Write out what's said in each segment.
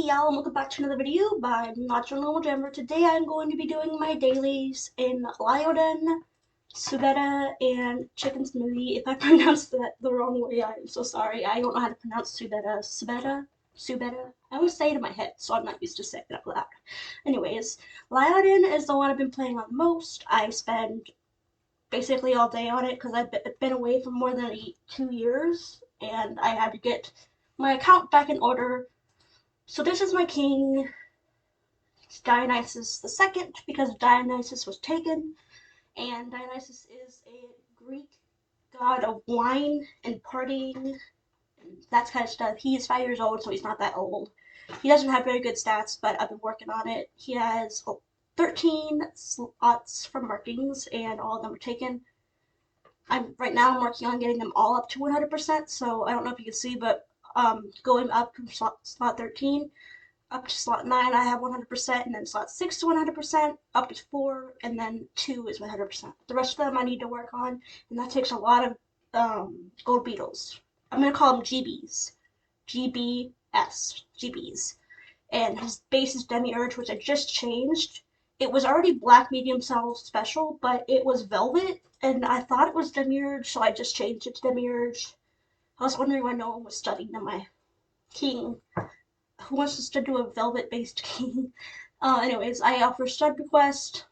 y'all, and welcome back to another video by Untitled Chapter. Today I'm going to be doing my dailies in Lioden, Subetta, and Chicken Smoothie. If I pronounced that the wrong way, I'm so sorry. I don't know how to pronounce Subetta. Subetta? I always say it in my head, so I'm not used to saying it out loud. Anyways, Lioden is the one I've been playing on the most. I spend basically all day on it because I've been away for more than 2 years, and I had to get my account back in order. So this is my king, it's Dionysus the Second, because Dionysus was taken, and Dionysus is a Greek god of wine and partying, and that kind of stuff. He is 5 years old, so he's not that old. He doesn't have very good stats, but I've been working on it. He has 13 slots for markings, and all of them are taken. Right now I'm working on getting them all up to 100%, so I don't know if you can see, but going up from slot 13 up to slot 9 I have 100%, and then slot 6 to 100%, up to 4, and then 2 is 100%. The rest of them I need to work on, and that takes a lot of gold beetles. I'm going to call them GBs. GBs. And his base is Demiurge, which I just changed. It was already black medium cell special, but it was velvet, and I thought it was Demiurge, so I just changed it to Demiurge. I was wondering why no one was studying to my king. Who wants us to do a velvet-based king? Anyways, I offer stud request,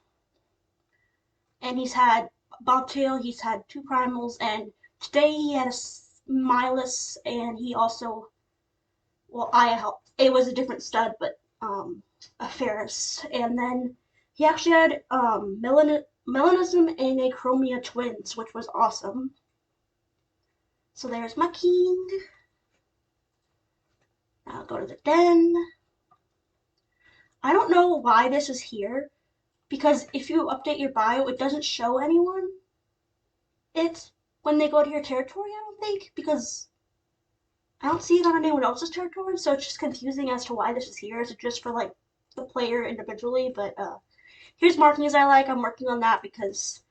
and he's had bobtail, he's had 2 primals, and today he had a Milus, and he also, well, I helped. It was a different stud, but a Ferris, and then he actually had Melanism and a Chromia twins, which was awesome. So there's my king. I'll go to the den. I don't know why this is here, because if you update your bio, it doesn't show anyone. It's when they go to your territory, I don't think, because I don't see it on anyone else's territory, so it's just confusing as to why this is here. Is it just for, like, the player individually? But, here's markings I like. I'm working on that because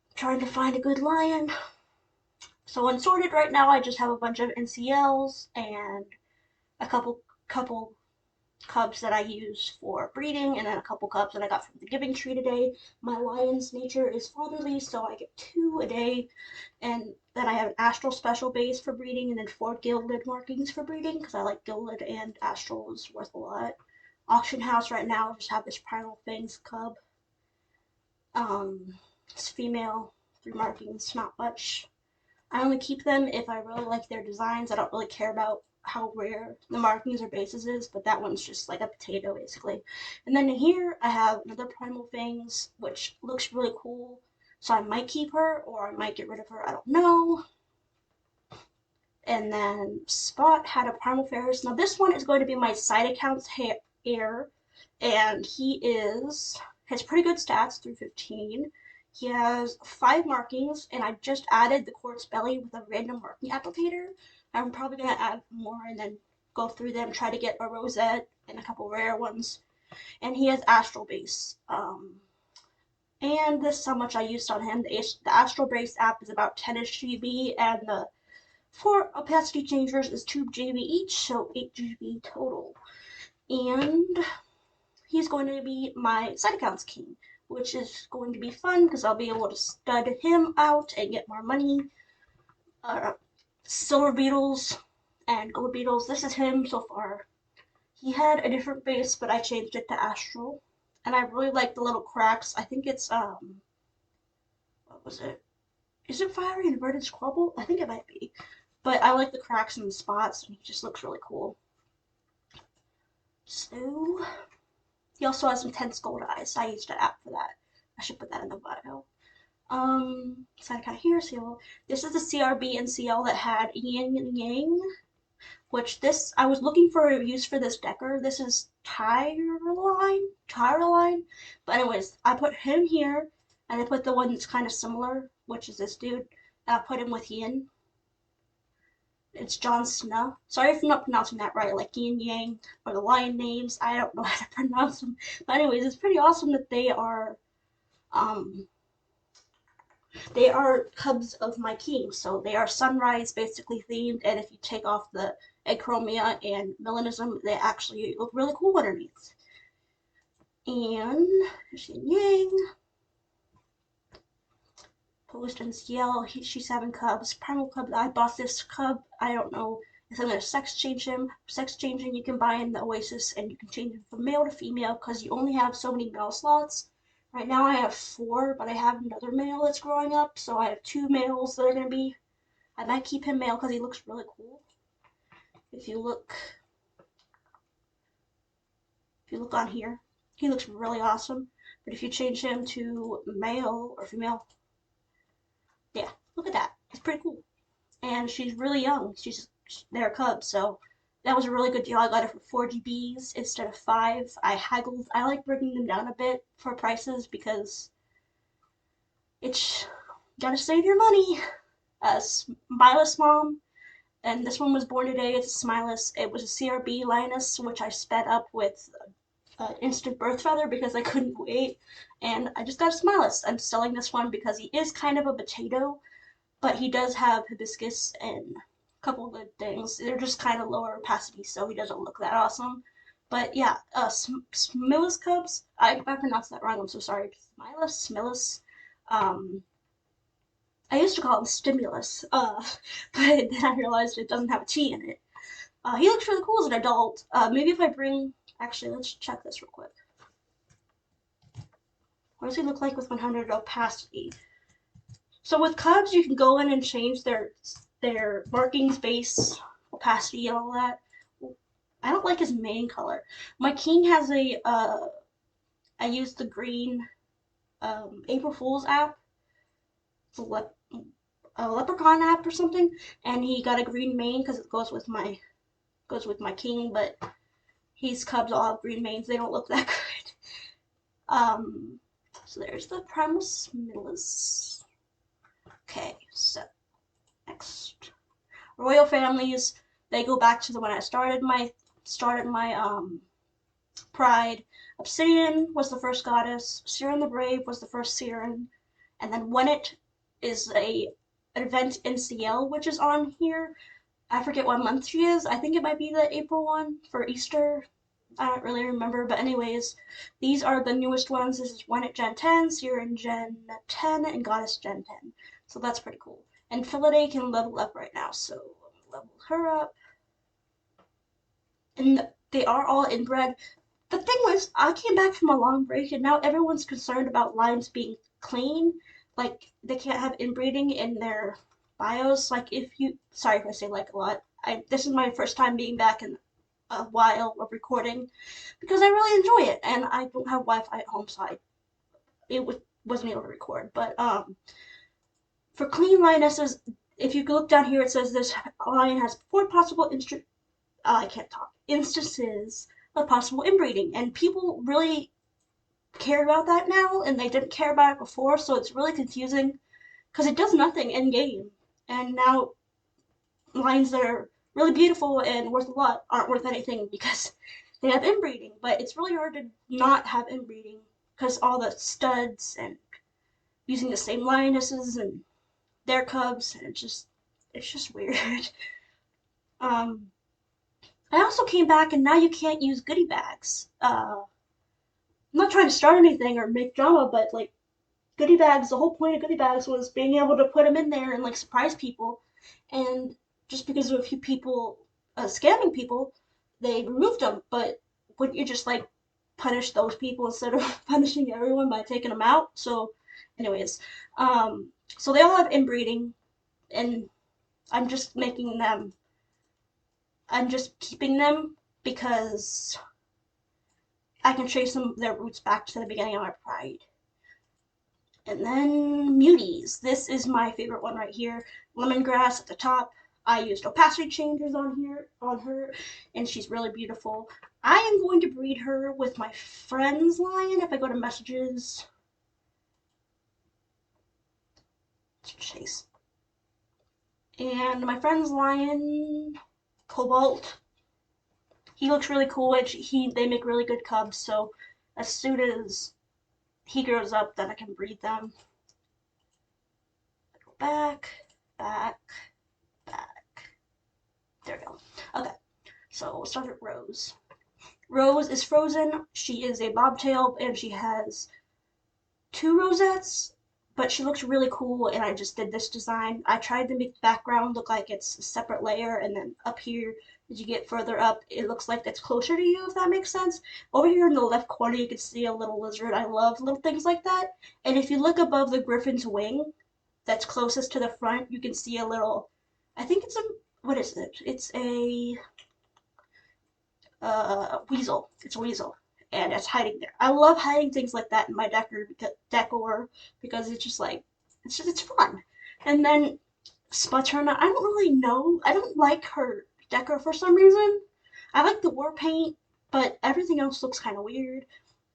I'm trying to find a good lion. So unsorted right now, I just have a bunch of NCLs and a couple cubs that I use for breeding, and then a couple cubs that I got from the giving tree today. My lion's nature is fatherly, so I get 2 a day, and then I have an astral special base for breeding, and then 4 gilded markings for breeding, because I like gilded and astral is worth a lot. Auction house right now, I just have this primal fangs cub. It's female, 3 markings, not much. I only keep them if I really like their designs. I don't really care about how rare the markings or bases is, but that one's just like a potato basically. And then here I have another Primal Fangs, which looks really cool. So I might keep her or I might get rid of her, I don't know. And then Spot had a Primal Ferris. Now this one is going to be my side account's heir, and has pretty good stats through 15. He has 5 markings, and I just added the quartz belly with a random marking applicator. I'm probably going to add more and then go through them, try to get a rosette and a couple rare ones. And he has astral base. And this is how much I used on him. The astral base app is about 10ish GB, and the 4 opacity changers is 2 GB each, so 8 GB total. And he's going to be my side accounts king, which is going to be fun because I'll be able to stud him out and get more money. Silver beetles and gold beetles. This is him so far. He had a different base, but I changed it to astral, and I really like the little cracks. I think it's what was it? Is it fiery inverted squabble? I think it might be, but I like the cracks and the spots, and he just looks really cool. So he also has some 10 gold eyes. I used an app for that. I should put that in the bio. So I kind of here, so this is the CRB and CL that had Yin and Yang, which this, I was looking for a use for this decker. This is Tyroline, but anyways, I put him here, and I put the one that's kind of similar, which is this dude, and I put him with Yin. It's Jon Snow. Sorry if I'm not pronouncing that right, like Yin Yang, or the lion names, I don't know how to pronounce them, but anyways, it's pretty awesome that they are cubs of my king, so they are sunrise basically themed, and if you take off the acromia, and melanism. They actually look really cool underneath. And here's Yin Yang. Post and Ciel, she's having cubs. Primal cubs. I bought this cub. I don't know if I'm gonna sex change him. Sex changing you can buy in the Oasis, and you can change him from male to female because you only have so many male slots. Right now I have 4, but I have another male that's growing up, so I have 2 males that are gonna be. I might keep him male because he looks really cool. If you look on here, he looks really awesome. But if you change him to male or female, yeah, look at that. It's pretty cool. And she's really young. They're cubs, so that was a really good deal. I got it for 4 GBs instead of 5. I haggled. I like bringing them down a bit for prices because it's gotta save your money. Smileless mom, and this one was born today. It's a Smileless. It was a CRB Lioness, which I sped up with instant birth feather because I couldn't wait, and I just got a Smileless. I'm selling this one because he is kind of a potato, but he does have hibiscus and a couple good things. They're just kind of lower opacity, so he doesn't look that awesome. But yeah, Smillis cubs. If I pronounced that wrong, I'm so sorry. Smillis. I used to call him Stimulus, but then I realized it doesn't have a T in it. He looks really cool as an adult. Maybe if I bring. Actually, let's check this real quick. What does he look like with 100 opacity? So with cubs, you can go in and change their markings, base, opacity, and all that. I don't like his main color. My king has I used the green April Fool's app. It's a leprechaun app or something, and he got a green mane because it goes with my king, but his cubs all have green manes. They don't look that good. So there's the Primal Smillis. Okay, so next. Royal families, they go back to the when I started my pride. Obsidian was the first goddess, Siren the Brave was the first Siren, and then Wennet is an event in CL which is on here. I forget what month she is. I think it might be the April one for Easter. I don't really remember, but anyways, these are the newest ones. This is Wennet Gen 10, Siren Gen 10, and Goddess Gen 10. So that's pretty cool. And Philaday can level up right now, so I'm gonna level her up. And they are all inbred. The thing was, I came back from a long break, and now everyone's concerned about lines being clean. Like, they can't have inbreeding in their bios. Like, sorry if I say like a lot. This is my first time being back in a while of recording because I really enjoy it, and I don't have Wi-Fi at home, so wasn't able to record. But for Cleanlinesses, if you look down here, it says this line has 4 possible instances of possible inbreeding, and people really care about that now, and they didn't care about it before, so it's really confusing because it does nothing in game, and now lines that are really beautiful and worth a lot aren't worth anything because they have inbreeding. But it's really hard to not have inbreeding because all the studs and using the same lionesses and their cubs, and it's just weird. um, I also came back and now you can't use goodie bags. I'm not trying to start anything or make drama, but like goodie bags, the whole point of goodie bags was being able to put them in there and like surprise people. And just because of a few people scamming people, they removed them. But wouldn't you just like punish those people instead of punishing everyone by taking them out? So, anyways, so they all have inbreeding, and I'm just making them. I'm just keeping them because I can trace their roots back to the beginning of my pride. And then Muties. This is my favorite one right here. Lemongrass at the top. I used opacity changers on her, and she's really beautiful. I am going to breed her with my friend's lion. If I go to messages, chase. And my friend's lion, Cobalt. He looks really cool. They make really good cubs. So as soon as he grows up, then I can breed them. Go back, back, back. There we go. Okay, so we'll start with Rose. Rose is frozen. She is a bobtail, and she has two rosettes, but she looks really cool, and I just did this design. I tried to make the background look like it's a separate layer, and then up here, as you get further up, it looks like it's closer to you, if that makes sense. Over here in the left corner, you can see a little lizard. I love little things like that. And if you look above the griffin's wing, that's closest to the front, you can see a little, I think it's a, what is it? It's a weasel. It's a weasel, and it's hiding there. I love hiding things like that in my decor because it's just like it's fun. And then Sputerna, I don't really know. I don't like her decor for some reason. I like the war paint, but everything else looks kind of weird.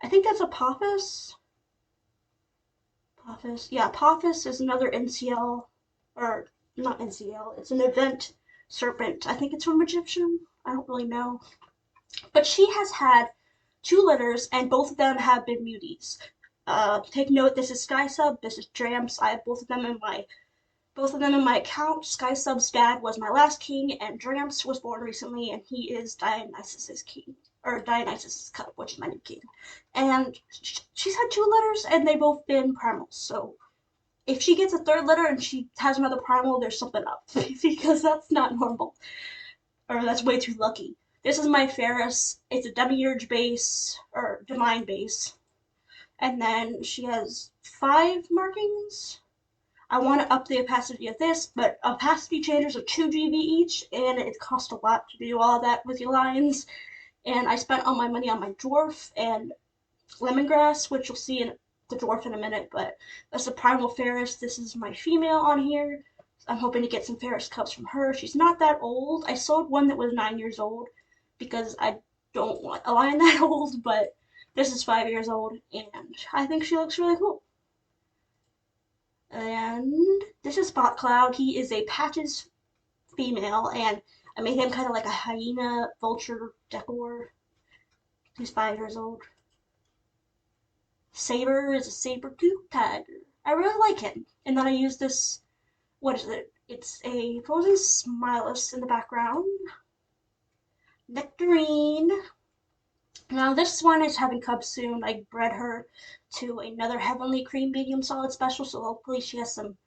I think that's Apophis. Apophis, yeah, Apophis is another NCL, or not NCL. It's an event serpent. I think it's from Egyptian. I don't really know. But she has had two litters, and both of them have been muties. Take note, this is Sky Sub, this is Dramps. I have both of them in my account. Sky Sub's dad was my last king, and Dramps was born recently, and he is Dionysus's king, or Dionysus's cub, which is my new king. And she's had two litters, and they've both been primals. So if she gets a third litter and she has another primal, there's something up because that's not normal, or that's way too lucky. This is my Ferris. It's a Demiurge base, or Divine base. And then she has 5 markings. I want to up the opacity of this, but opacity changers are 2 GB each, and it costs a lot to do all of that with your lines. And I spent all my money on my dwarf and Lemongrass, which you'll see in the dwarf in a minute, but that's the primal Ferris. This is my female on here. I'm hoping to get some Ferris cubs from her. She's not that old. I sold one that was 9 years old because I don't want a lion that old, but this is 5 years old, and I think she looks really cool. And this is Spot Cloud. He is a Patches female, and I made him kind of like a hyena vulture decor. He's 5 years old. Saber is a saber-tooth tiger. I really like him. And then I use this, what is it? It's a frozen Smilus in the background. Nectarine. Now this one is having cubs soon. I bred her to another Heavenly Cream Medium Solid Special, so hopefully she has some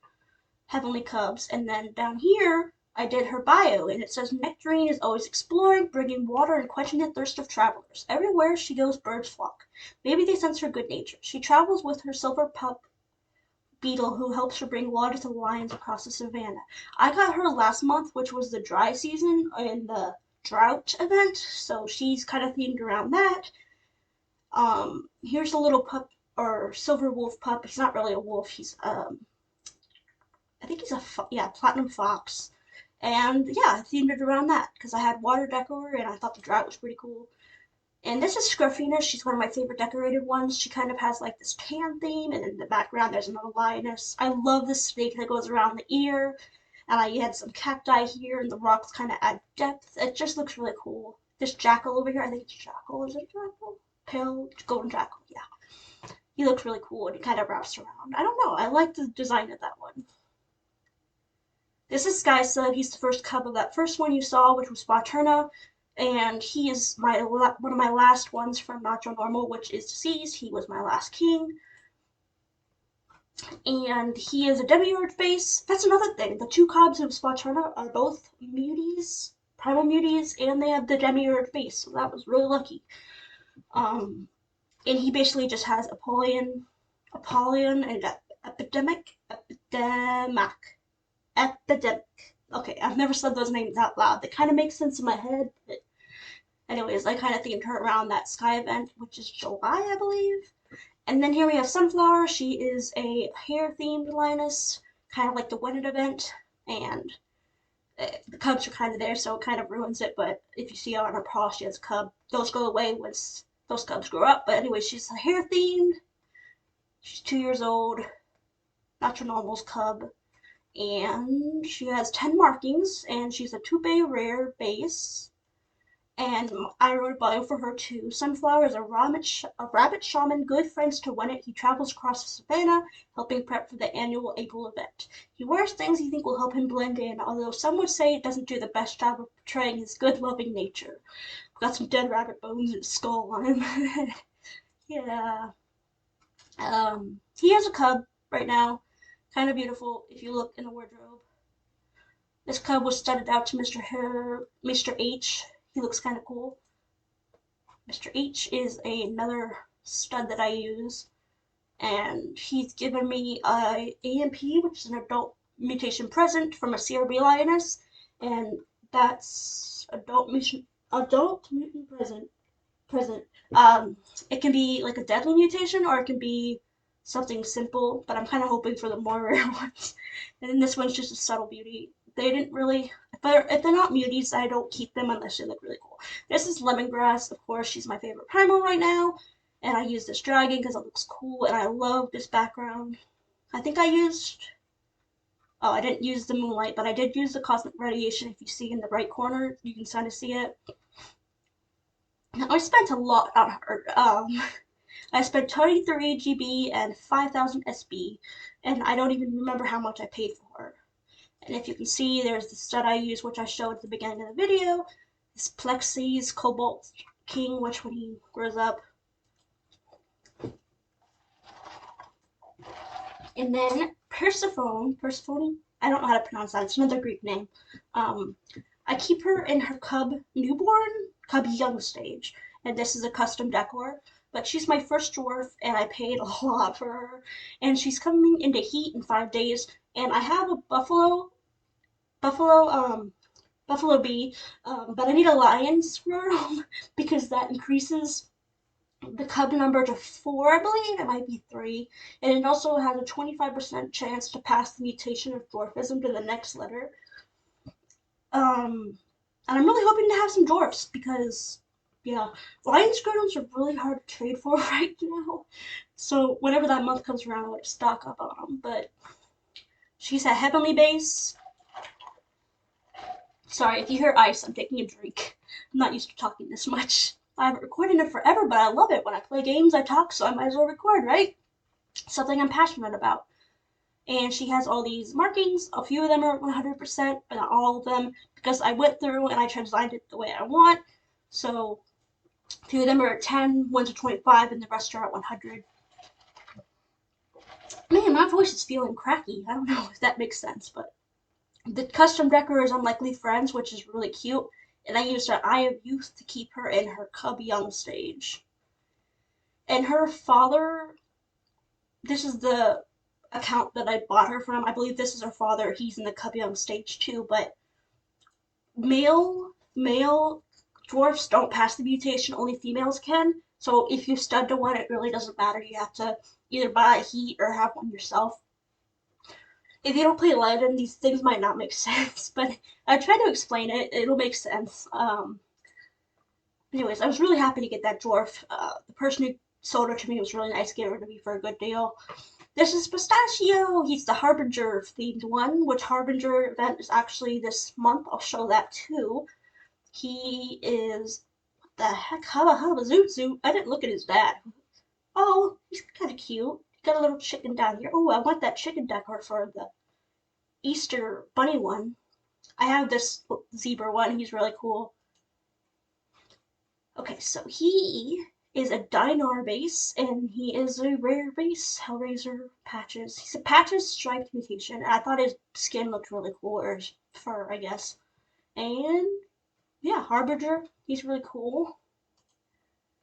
Heavenly cubs. And then down here, I did her bio, and it says Nectarine is always exploring, bringing water and quenching the thirst of travelers. Everywhere she goes, birds flock. Maybe they sense her good nature. She travels with her silver pup beetle, who helps her bring water to the lions across the savannah. I got her last month, which was the dry season in the drought event, so she's kind of themed around that. Here's a little pup, or silver wolf pup. He's not really a wolf. He's I think he's a platinum fox. And yeah, I themed it around that because I had water decor and I thought the drought was pretty cool. And this is Scruffina. She's one of my favorite decorated ones. She kind of has like this tan theme, and in the background there's another lioness. I love this snake that goes around the ear. And I had some cacti here, and the rocks kind of add depth. It just looks really cool. This jackal over here, I think it's jackal. Is it jackal? Pale golden jackal, yeah. He looks really cool, and he kind of wraps around. I don't know. I like the design of that one. This is Sky Sub. He's the first cub of that first one you saw, which was Sparterna. And he is one of my last ones from Natural Normal, which is deceased. He was my last king. And he is a Demiurge base. That's another thing. The two cubs of Sparterna are both muties, primal muties, and they have the Demiurge base. So that was really lucky. And he basically just has Apollyon, and Epidemic. Okay, I've never said those names out loud. They kind of make sense in my head, but anyways, I kind of themed her around that Sky event, which is July, I believe. And then here we have Sunflower. She is a hair-themed lioness, kind of like the Wedded event, and the cubs are kind of there, so it kind of ruins it, but if you see her on her paw, she has a cub. Those go away once those cubs grow up, but anyway, she's hair-themed. She's 2 years old. Natural Normal's cub. And she has 10 markings, and she's a 2-bay rare base. And I wrote a bio for her too. Sunflower is a rabbit shaman, good friends to win it. He travels across the savannah, helping prep for the annual April event. He wears things he thinks will help him blend in, although some would say it doesn't do the best job of portraying his good, loving nature. Got some dead rabbit bones and skull on him. Yeah. He has a cub right now. Kind of beautiful if you look in the wardrobe. This cub was studded out to Mr. H. He looks kind of cool. Mr. H is another stud that I use, and he's given me a AMP, which is an adult mutation present from a CRB lioness, and that's adult mutant present. It can be like a deadly mutation, or it can be something simple, but I'm kind of hoping for the more rare ones. And then this one's just a subtle beauty. They didn't really, if they're not muties, I don't keep them unless they look really cool. This is Lemongrass, of course. She's my favorite primal right now, and I use this dragon because it looks cool, and I love this background. I think I didn't use the moonlight, but I did use the cosmic radiation. If you see in the right corner, you can kind of see it. Now, I spent a lot on her. I spent 23 GB and 5,000 SB, and I don't even remember how much I paid for her. And if you can see, there's the stud I use, which I showed at the beginning of the video. This Plexis Cobalt King, which when he grows up. And then Persephone, I don't know how to pronounce that, it's another Greek name. I keep her in her cub young stage, and this is a custom decor. But she's my first dwarf, and I paid a lot for her. And she's coming into heat in 5 days, and I have a buffalo bee, but I need a lion squirrel because that increases the cub number to 4, I believe. It might be 3. And it also has a 25% chance to pass the mutation of dwarfism to the next letter. And I'm really hoping to have some dwarfs because, yeah, lion squirrels are really hard to trade for right now. So whenever that month comes around, I'll stock up on them. But she's a heavenly base. Sorry, if you hear ice, I'm taking a drink. I'm not used to talking this much. I haven't recorded it forever, but I love it. When I play games, I talk, so I might as well record, right? Something I'm passionate about. And she has all these markings. A few of them are 100%, but not all of them, because I went through and I designed it the way I want. So a few of them are at 10, one's at 25, and the rest are at 100. Man, my voice is feeling cracky. I don't know if that makes sense, but the custom decor is Unlikely Friends, which is really cute, and I used her Eye of Youth to keep her in her cub young stage. And her father, this is the account that I bought her from. I believe this is her father. He's in the cub young stage too, but male dwarfs don't pass the mutation, only females can. So if you stud to one, it really doesn't matter. You have to either buy a heat or have one yourself. If you don't play Lioden, these things might not make sense, but I try to explain it. It'll make sense. Anyways, I was really happy to get that dwarf. The person who sold her to me was really nice, gave her to me for a good deal. This is Pistachio. He's the Harbinger themed one, which Harbinger event is actually this month. I'll show that too. He is, what the heck, hubba zoot. I didn't look at his dad. Oh, he's kind of cute. Got a little chicken down here. Oh, I want that chicken decor for the Easter bunny one. I have this zebra one. He's really cool. Okay, so he is a Dinar base, and he is a rare base, Hellraiser Patches. He's a Patches striped mutation, and I thought his skin looked really cool, or his fur, I guess. And yeah, Harbinger, he's really cool.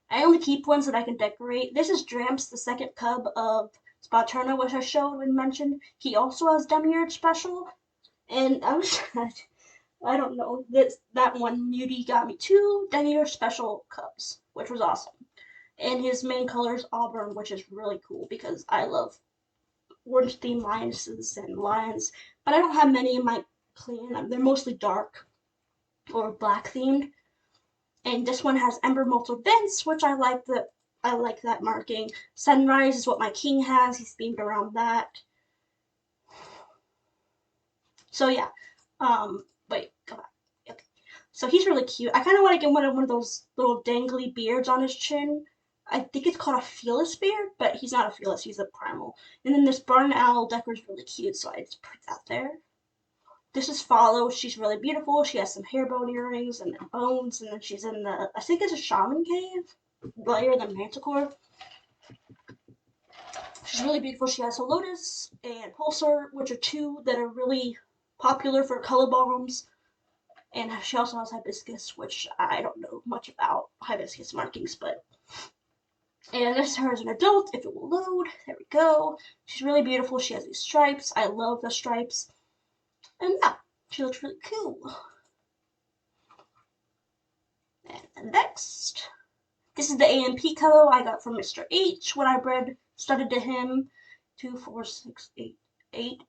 I only keep ones that I can decorate. This is Dramps, the second cub of Spoturna, which I showed and mentioned. He also has Demiurge special, and I was I don't know, that one Muty got me 2 Demiurge special cubs, which was awesome. And his main color is auburn, which is really cool because I love orange themed lionesses and lions, but I don't have many in my clan. They're mostly dark or black themed. And this one has Ember Molten Vents, which I like that marking. Sunrise is what my king has. He's themed around that. So yeah. Wait, come on. Okay. So he's really cute. I kind of want to get one of those little dangly beards on his chin. I think it's called a fearless beard, but he's not a fearless, he's a primal. And then this barn owl decor is really cute, so I just put that there. This is Follow. She's really beautiful. She has some hair bone earrings and bones, and then she's in the, I think it's a shaman cave, layer than Manticore. She's really beautiful. She has a Lotus and Pulsar, which are two that are really popular for color bombs. And she also has Hibiscus, which I don't know much about Hibiscus markings, but. And this is her as an adult, if it will load. There we go. She's really beautiful. She has these stripes. I love the stripes. And yeah, she looks really cool. And next, this is the AMP color I got from Mr. H when I studded to him. 2, 4, 6, 8, 8.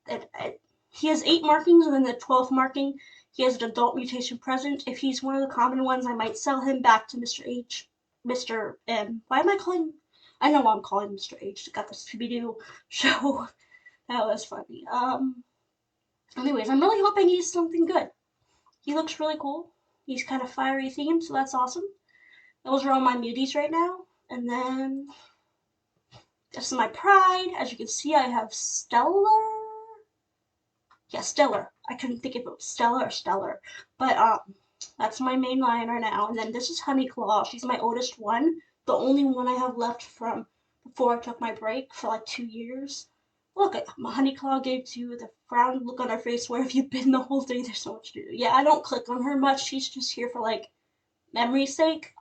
He has 8 markings, and then the 12th marking, he has an adult mutation present. If he's one of the common ones, I might sell him back to Mr. H. Mr. M. Why am I calling? I know why I'm calling Mr. H. Got the Scooby-Doo show. That was funny. Anyways, I'm really hoping he's something good. He looks really cool. He's kind of fiery themed, so that's awesome. Those are all my muties right now. And then this is my pride. As you can see, I have Stellar. Yeah, Stellar. I couldn't think if it was Stella or Stellar. But that's my main line right now. And then this is Honeyclaw. She's my oldest one. The only one I have left from before I took my break for like 2 years. Look, my Honeyclaw gives you the frown look on her face. Where have you been the whole day? There's so much to do. Yeah, I don't click on her much. She's just here for like memory's sake.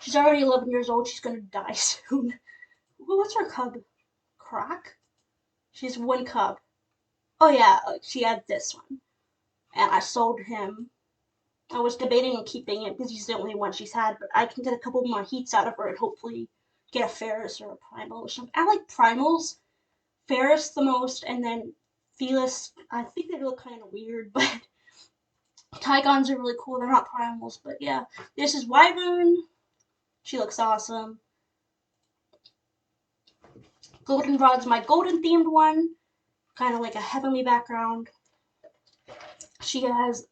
She's already 11 years old. She's gonna die soon. What's her cub? Crack? She's one cub. Oh yeah, she had this one. And I sold him. I was debating on keeping it because he's the only one she's had, but I can get a couple more heats out of her and hopefully get a Ferris or a Primal or something. I like Primals. Ferris the most, and then Felis. I think they look kind of weird, but Tygons are really cool. They're not Primals, but yeah. This is Wyvern. She looks awesome. Goldenrod's my golden themed one. Kind of like a heavenly background. She has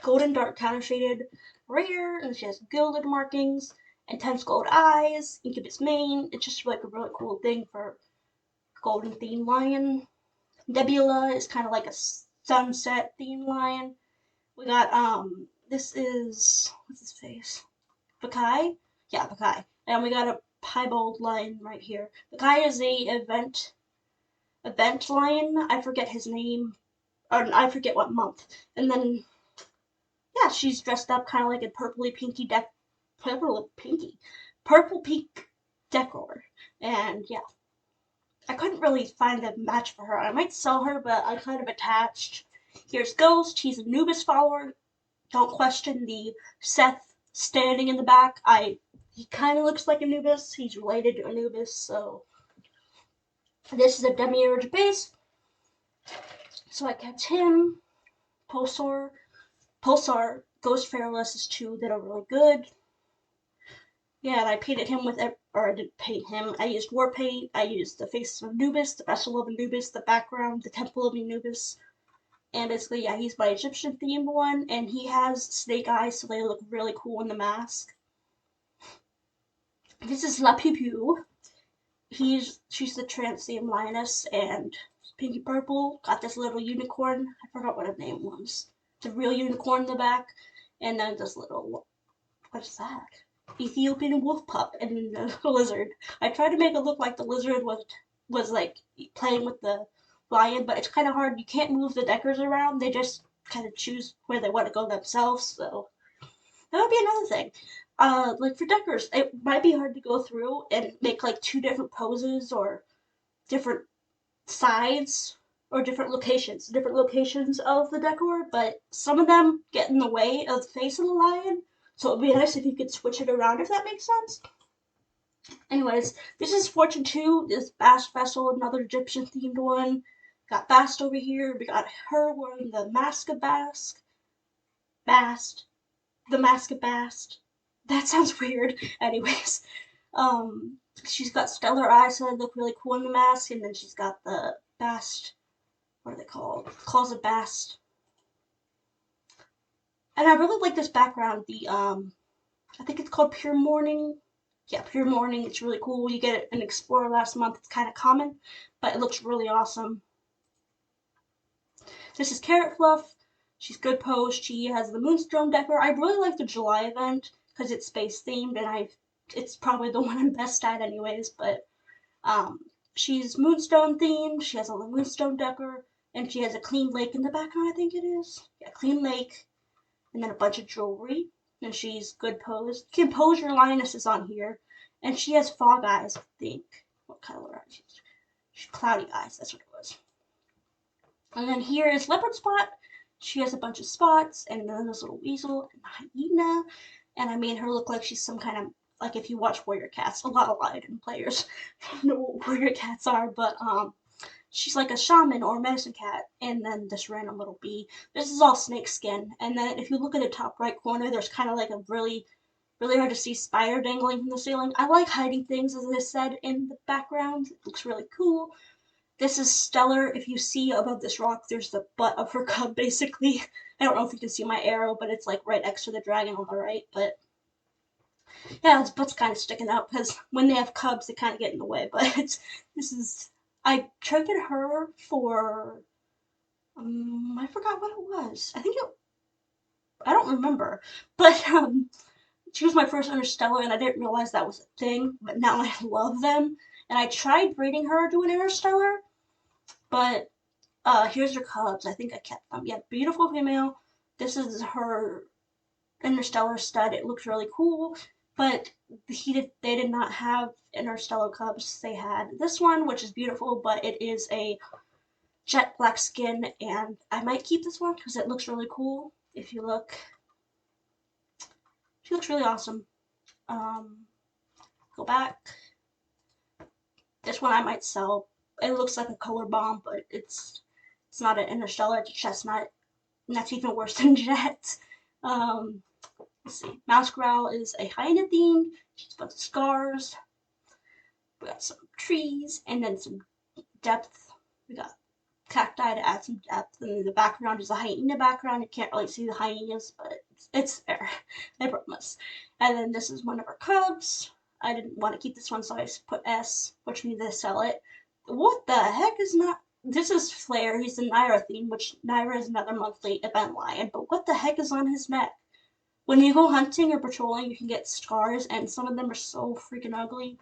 golden dark counter shaded rare, and she has gilded markings, intense gold eyes, Incubus mane. It's just like a really cool thing for golden themed lion. Nebula is kind of like a sunset themed lion. We got this is what's his face? Bakai? Yeah, Bakai. And we got a piebald lion right here. Bakai is a event lion. I forget his name, or I forget what month. And then yeah, she's dressed up kind of like a purple pink decor. And yeah, I couldn't really find a match for her. I might sell her, but I'm kind of attached. Here's Ghost. He's a Anubis follower. Don't question the Seth standing in the back. He kind of looks like Anubis. He's related to Anubis, so this is a Demiurge base. So I kept him. Pulsar, Ghost Fearless is 2 that are really good. Yeah, and I painted him with, or I didn't paint him. I used war paint. I used the face of Anubis, the vessel of Anubis, the background, the temple of Anubis. And basically, yeah, he's my Egyptian themed one, and he has snake eyes, so they look really cool in the mask. This is La Pipu. She's the trans themed lioness, and pinky purple. Got this little unicorn. I forgot what her name was. It's a real unicorn in the back, and then this little, what's that? Ethiopian wolf pup and a lizard. I tried to make it look like the lizard was like playing with the lion, but it's kind of hard. You can't move the deckers around. They just kind of choose where they want to go themselves. So that would be another thing. Like for deckers, it might be hard to go through and make like 2 different poses or different sides or different locations of the decor, but some of them get in the way of the face of the lion. So it would be nice if you could switch it around, if that makes sense. Anyways, this is Fortune 2, this Bast Vessel, another Egyptian themed one. Got Bast over here. We got her wearing the Mask of Bast. The Mask of Bast. That sounds weird. Anyways, she's got stellar eyes, so they look really cool in the mask, and then she's got the Bast, what are they called? Claws of Bast. And I really like this background. I think it's called Pure Morning. Yeah, Pure Morning. It's really cool. You get it in Explorer last month. It's kind of common, but it looks really awesome. This is Carrot Fluff. She's good posed. She has the Moonstone Decker. I really like the July event because it's space themed, and it's probably the one I'm best at anyways. But um, she's Moonstone themed. She has a Moonstone Decker, and she has a clean lake in the background. I think it is. Yeah, clean lake, and then a bunch of jewelry. And she's good posed. You can pose your lionesses on here, and she has fog eyes. I think. What color are she? She's cloudy eyes. That's what it was. And then here is Leopard Spot. She has a bunch of spots, and then this little weasel and hyena. And I made her look like she's some kind of, like if you watch Warrior Cats, a lot of Lioden players know what Warrior Cats are, but she's like a shaman or a medicine cat, and then this random little bee. This is all snake skin, and then if you look at the top right corner, there's kind of like a really, really hard to see spider dangling from the ceiling. I like hiding things, as I said, in the background. It looks really cool. This is Stellar. If you see above this rock, there's the butt of her cub, basically. I don't know if you can see my arrow, but it's like right next to the dragon on the right. But yeah, its butt's kind of sticking out because when they have cubs, they kind of get in the way. But I traded her for, I forgot what it was. I don't remember. But she was my first Interstellar, and I didn't realize that was a thing. But now I love them. And I tried breeding her to an Interstellar, but here's her cubs. I think I kept them. Yeah, beautiful female. This is her Interstellar stud. It looks really cool, but they did not have Interstellar cubs. They had this one, which is beautiful, but it is a jet black skin, and I might keep this one because it looks really cool. If you look, she looks really awesome. Go back. This one I might sell. It looks like a color bomb, but it's not an Interstellar. It's a chestnut, and that's even worse than jet. Um, let's see. Mouse Growl is a hyena themed. She's a bunch of scars. We got some trees and then some depth. We got cacti to add some depth. And then the background is a hyena background. You can't really see the hyenas, but it's there. I promise. And then this is one of our cubs. I didn't want to keep this one, so I just put S, which means I sell it. What the heck is not? This is Flare. He's the Naira theme, which Naira is another monthly event lion. But what the heck is on his neck? When you go hunting or patrolling, you can get scars, and some of them are so freaking ugly.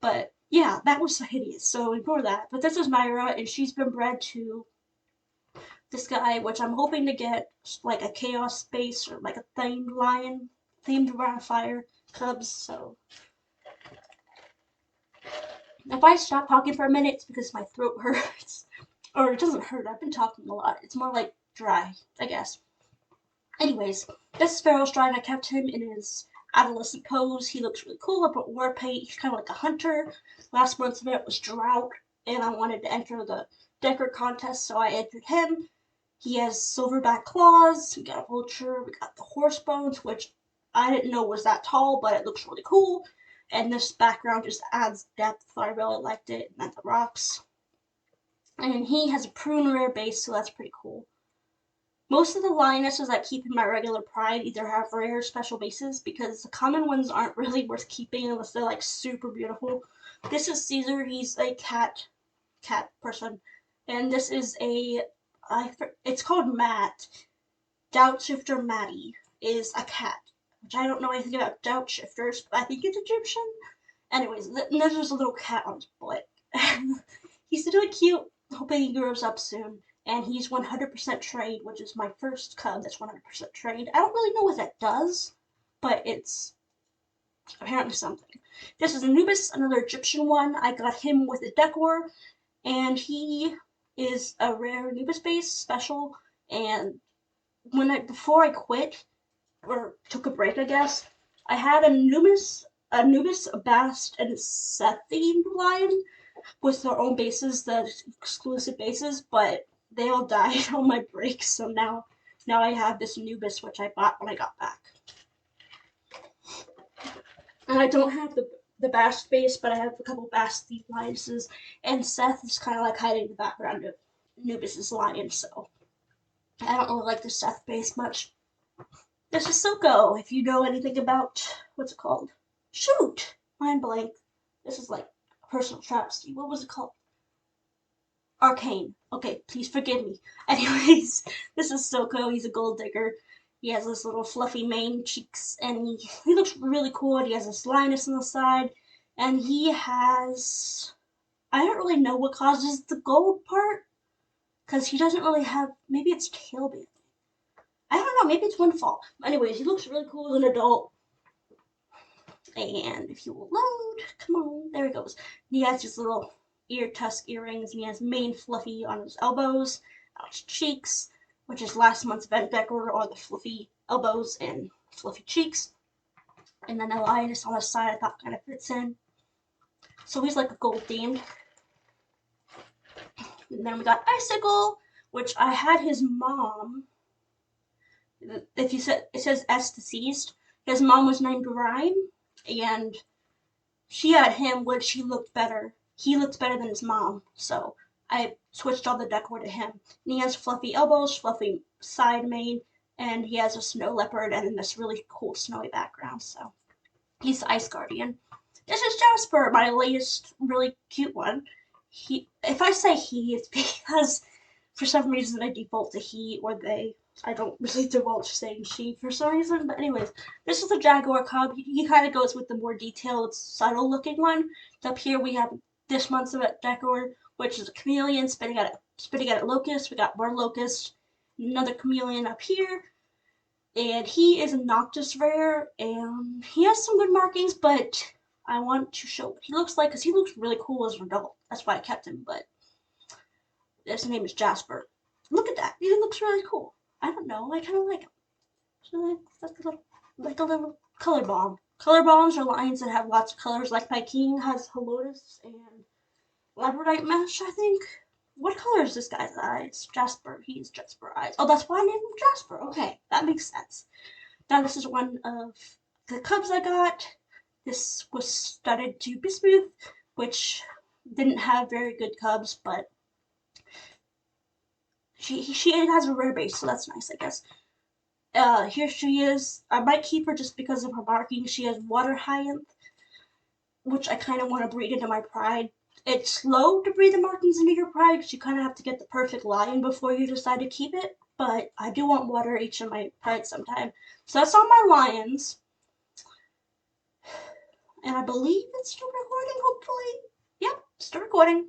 But yeah, that was hideous, so ignore that. But this is Naira, and she's been bred to this guy, which I'm hoping to get like a chaos space or like a themed lion, themed around fire cubs. So if I stop talking for a minute, it's because my throat hurts. Or it doesn't hurt, I've been talking a lot. It's more like dry, I guess. Anyways, this is Pharaoh Stride, and I kept him in his adolescent pose. He looks really cool. I put war paint. He's kind of like a hunter. Last month's event was drought, and I wanted to enter the Decker contest, so I entered him. He has silverback claws. We got a vulture. We got the horse bones, which I didn't know was that tall, but it looks really cool. And this background just adds depth. I really liked it. And then the rocks. And he has a prune rare base, so that's pretty cool. Most of the lionesses I keep in my regular pride either have rare or special bases because the common ones aren't really worth keeping unless they're like super beautiful. This is Caesar. He's a cat person, and this is it's called Matt. Doubt Shifter Matty is a cat, which I don't know anything about doubt shifters, but I think it's Egyptian. Anyways, there's just a little cat on his butt. He's really cute. Hoping he grows up soon. And he's 100% trade, which is my first cub that's 100% trade. I don't really know what that does, but it's apparently something. This is Anubis, another Egyptian one. I got him with a decor, and he is a rare Anubis base special. And before I quit or took a break, I guess, I had Anubis, a Bast, and a Seth themed lion with their own bases, the exclusive bases, but they all died on my break, so now I have this Anubis, which I bought when I got back. And I don't have the Bast base, but I have a couple Bast themed lionesses, and Seth is kind of like hiding in the background of Anubis's lion, so I don't really like the Seth base much. This is Soco, if you know anything about, what's it called? Shoot! Mind blank. This is like a personal travesty. What was it called? Arcane. Okay, please forgive me. Anyways, this is Soco. He's a gold digger. He has this little fluffy mane, cheeks, and he looks really cool. And he has this lioness on the side, and he has. I don't really know what causes the gold part, because he doesn't really have. Maybe it's tail band. I don't know. Maybe it's windfall. Anyways, he looks really cool as an adult. And if you will load, come on, there he goes. And he has these little ear tusk earrings, and he has mane fluffy on his elbows, on his cheeks, which is last month's event decor, or the fluffy elbows and fluffy cheeks. And then the lioness on the side I thought kind of fits in. So he's like a gold themed. And then we got Icicle, which I had his mom. If you said it says S deceased, his mom was named Rhyme, and she had him, which he looked better. He looked better than his mom, so I switched all the decor to him. And he has fluffy elbows, fluffy side mane, and he has a snow leopard and then this really cool snowy background. So he's the Ice Guardian. This is Jasper, my latest really cute one. If I say he, it's because for some reason I default to he or they. I don't really divulge saying she for some reason. But anyways, this is the Jaguar Cub. He kind of goes with the more detailed, subtle looking one. Up here we have this month's decor, which is a chameleon spitting at a locust. We got more locust. Another chameleon up here. And he is a Noctis rare, and he has some good markings, but I want to show what he looks like because he looks really cool as an adult. That's why I kept him, but his name is Jasper. Look at that. He looks really cool. I don't know. I kind of like him. So like a little color bomb. Color bombs are lions that have lots of colors. Like my king has Helotus and labradorite mesh, I think. What color is this guy's eyes? Jasper. He's Jasper eyes. Oh, that's why I named him Jasper. Okay, that makes sense. Now this is one of the cubs I got. This was studded to Bismuth, which didn't have very good cubs, but she has a rare base, so that's nice, I guess. Here she is. I might keep her just because of her barking. She has water hyacinth, which I kind of want to breed into my pride. It's slow to breed the markings into your pride because you kind of have to get the perfect lion before you decide to keep it. But I do want water each in my pride sometime. So that's all my lions. And I believe it's still recording, hopefully. Yep, still recording.